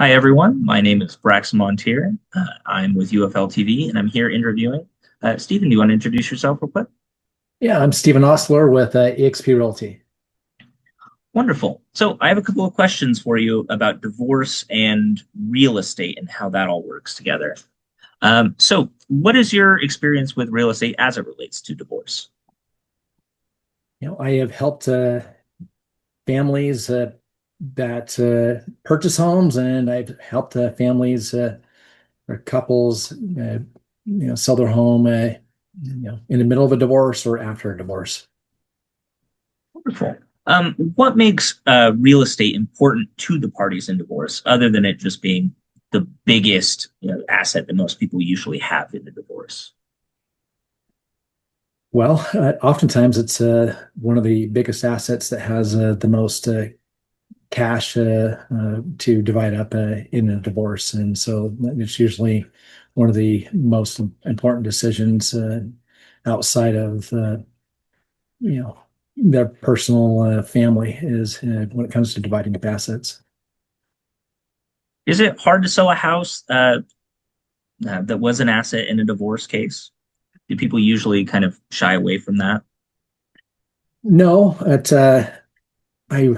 Hi, everyone. My name is Brax Montier. I'm with UFLTV, and I'm here interviewing. Stephen, do you want to introduce yourself real quick? Yeah, I'm Stephen Ostler with EXP Realty. Wonderful. So I have a couple of questions for you about divorce and real estate and how that all works together. So what is your experience with real estate as it relates to divorce? I have helped families that purchase homes, and I've helped families or couples, sell their home, in the middle of a divorce or after a divorce. Wonderful. What makes real estate important to the parties in divorce, other than it just being the biggest, asset that most people usually have in a divorce? Well, oftentimes it's one of the biggest assets that has the most cash to divide up in a divorce. And so it's usually one of the most important decisions outside of, you know, their personal family is when it comes to dividing up assets. Is it hard to sell a house that was an asset in a divorce case? Do people usually kind of shy away from that? No, I,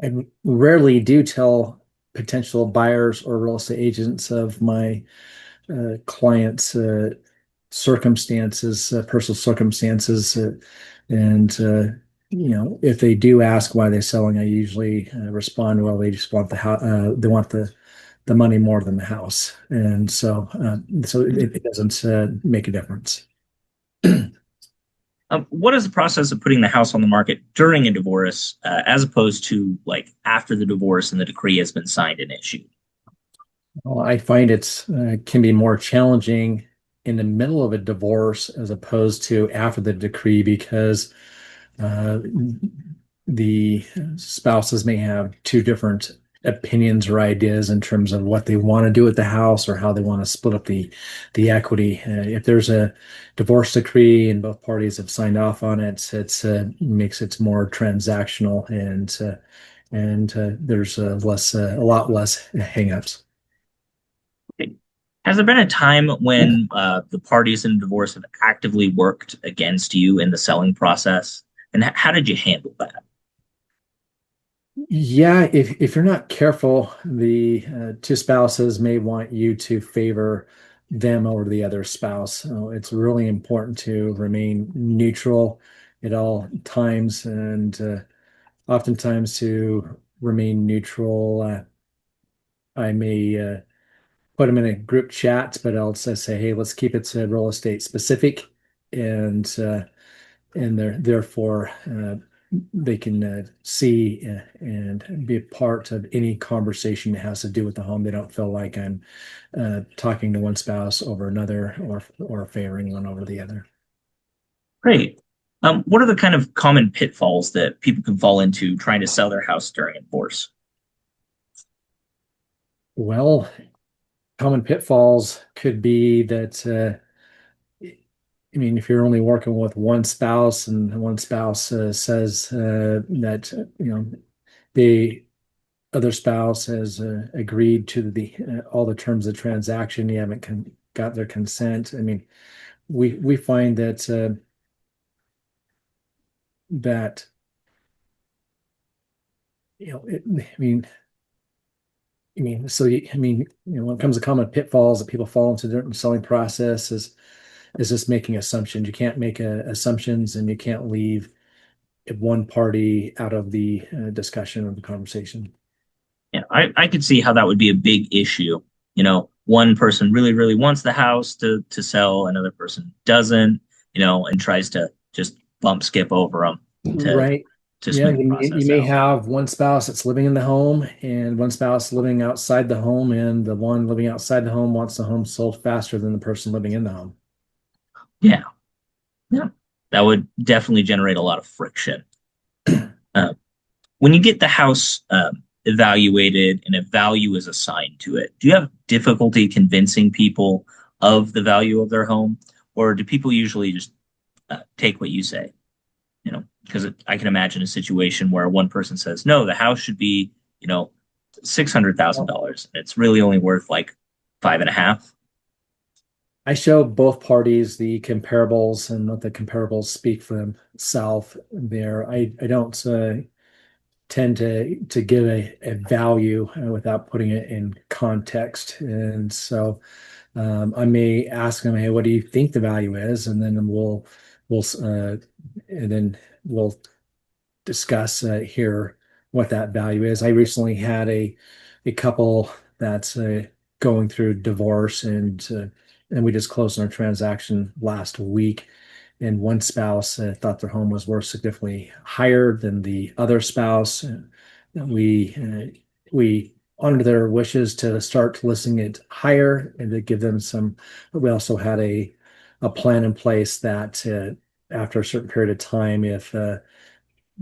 I rarely do tell potential buyers or real estate agents of my clients' circumstances, personal circumstances, and if they do ask why they're selling, I usually respond, well, they just want the house, they want the money more than the house, and so it doesn't make a difference. What is the process of putting the house on the market during a divorce, as opposed to like after the divorce and the decree has been signed and issued? Well, I find it's can be more challenging in the middle of a divorce as opposed to after the decree because uh, the spouses may have two different opinions or ideas in terms of what they want to do with the house or how they want to split up the equity. If there's a divorce decree and both parties have signed off on it, it's makes it more transactional and there's a lot less hangups. Has there been a time when the parties in divorce have actively worked against you in the selling process? And how did you handle that? Yeah, if you're not careful, the two spouses may want you to favor them over the other spouse. So it's really important to remain neutral at all times, and oftentimes to remain neutral. I may put them in a group chat, but I'll just say, "Hey, let's keep it to real estate specific," and therefore they can see and be a part of any conversation that has to do with the home. They don't feel like I'm talking to one spouse over another or favoring one over the other. Great. What are the kind of common pitfalls that people can fall into trying to sell their house during a divorce? Well, common pitfalls could be that I mean, if you're only working with one spouse and one spouse says that the other spouse has agreed to the all the terms of the transaction, you haven't got their consent. I mean, we find that that I mean, when it comes to common pitfalls that people fall into during the selling process is just making assumptions. You can't make assumptions, and you can't leave one party out of the discussion or the conversation. Yeah, I could see how that would be a big issue. One person really, really wants the house to sell, another person doesn't, and tries to just bump skip over them to Right. to Yeah, smooth the you process may out. have one spouse that's living in the home and one spouse living outside the home, and the one living outside the home wants the home sold faster than the person living in the home. Yeah, yeah, that would definitely generate a lot of friction. Uh, when you get the house evaluated and a value is assigned to it, do you have difficulty convincing people of the value of their home, or do people usually just take what you say? Because I can imagine a situation where one person says, no, the house should be, $600,000. It's really only worth like five and a half. I show both parties the comparables and let the comparables speak for themselves there. I don't tend to give a value without putting it in context. And so I may ask them, hey, what do you think the value is? And then we'll and then we'll discuss here what that value is. I recently had a couple that's going through divorce, and we just closed on a transaction last week. And one spouse thought their home was worth significantly higher than the other spouse. We honored their wishes to start listing it higher and to give them some. We also had a plan in place that after a certain period of time, if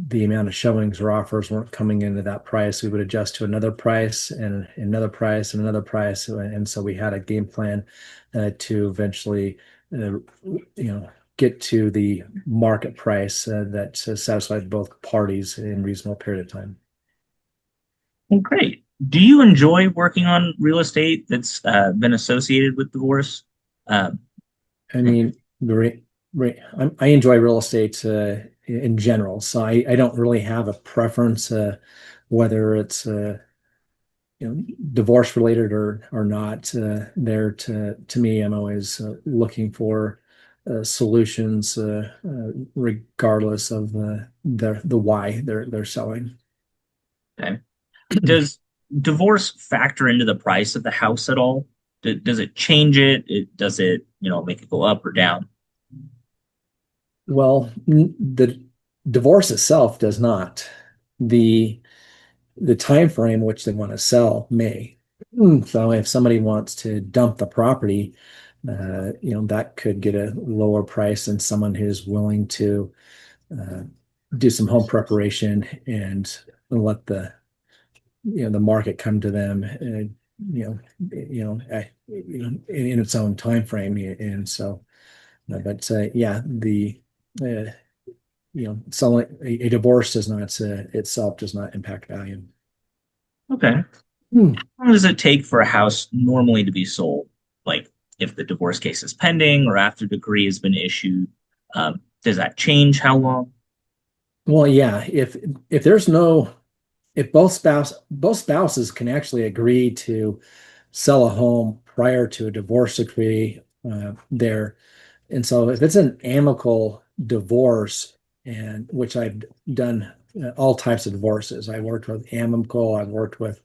the amount of showings or offers weren't coming into that price, we would adjust to another price and another price and another price. And so we had a game plan to eventually, get to the market price that satisfied both parties in reasonable period of time. Well, great. Do you enjoy working on real estate that's been associated with divorce? Um, I mean, I enjoy real estate in general, so I don't really have a preference whether it's divorce related or not. There to me, I'm always looking for solutions, regardless of the why they're selling. okay. Does divorce factor into the price of the house at all? Does it change it? Does it, make it go up or down? Well, the divorce itself does not. The the time frame which they want to sell may. So if somebody wants to dump the property, that could get a lower price than someone who's willing to uh, do some home preparation and let the market come to them, and in its own time frame. And so, but yeah, the uh, selling a divorce does not itself does not impact value. Okay. Hmm. How long does it take for a house normally to be sold? Like if the divorce case is pending or after decree has been issued, does that change how long? Well, yeah, if there's no if both spouses can actually agree to sell a home prior to a divorce decree, there. And so if it's an amicable divorce, and which I've done all types of divorces, I worked with amicable, I've worked with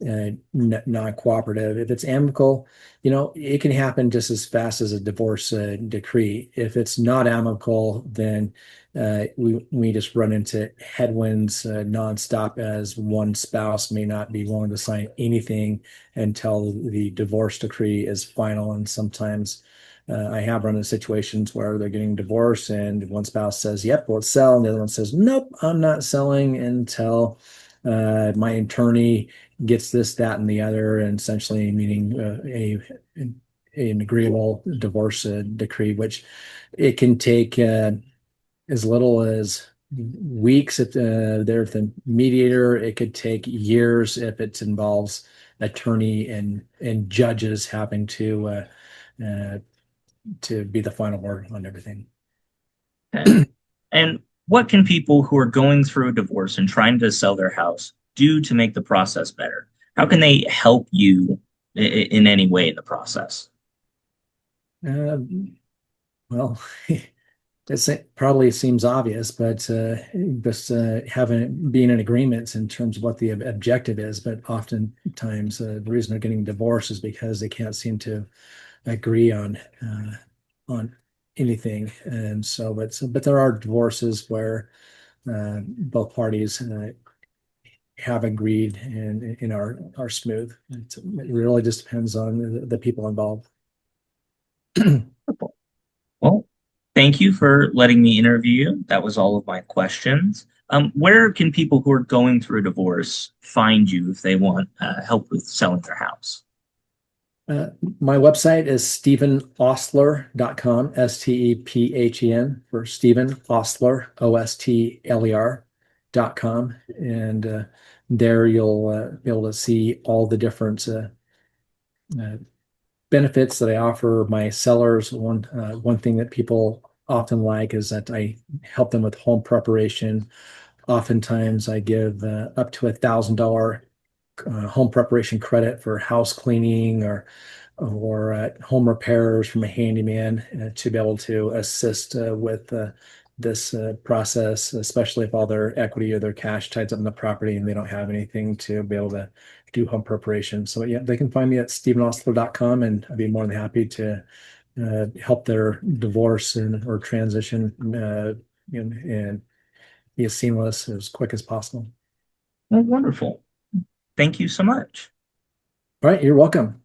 non-cooperative. If it's amicable, it can happen just as fast as a divorce decree. If it's not amicable, then we just run into headwinds nonstop, as one spouse may not be willing to sign anything until the divorce decree is final. And sometimes I have run into situations where they're getting divorced and one spouse says, "Yep, let's sell," and the other one says, "Nope, I'm not selling until my attorney gets this, that, and the other," and essentially meaning an agreeable divorce decree, which it can take as little as weeks if there's the mediator. It could take years if it involves attorney and judges having uh, to be the final word on everything. Okay. And what can people who are going through a divorce and trying to sell their house do to make the process better? How can they help you in any way in the process? Uh, well, it probably seems obvious, but just having being in agreement in terms of what the objective is. But oftentimes, the reason they're getting divorced is because they can't seem to agree on anything. And so, but there are divorces where both parties have agreed and are smooth. It really just depends on the people involved. Well, thank you for letting me interview you. That was all of my questions. Where can people who are going through a divorce find you if they want help with selling their house? Uh, my website is stephenostler.com, Stephen for Stephen Ostler, Ostler.com. And there you'll be able to see all the different uh, benefits that I offer my sellers. One thing that people often like is that I help them with home preparation. Oftentimes, I give up to $1,000 home preparation credit for house cleaning or home repairs from a handyman to be able to assist with this process, especially if all their equity or their cash ties up in the property and they don't have anything to be able to do home preparation. So yeah, they can find me at stephenostler.com, and I'd be more than happy to help their divorce or transition and be as seamless as quick as possible. Well, wonderful. Thank you so much. All right, you're welcome.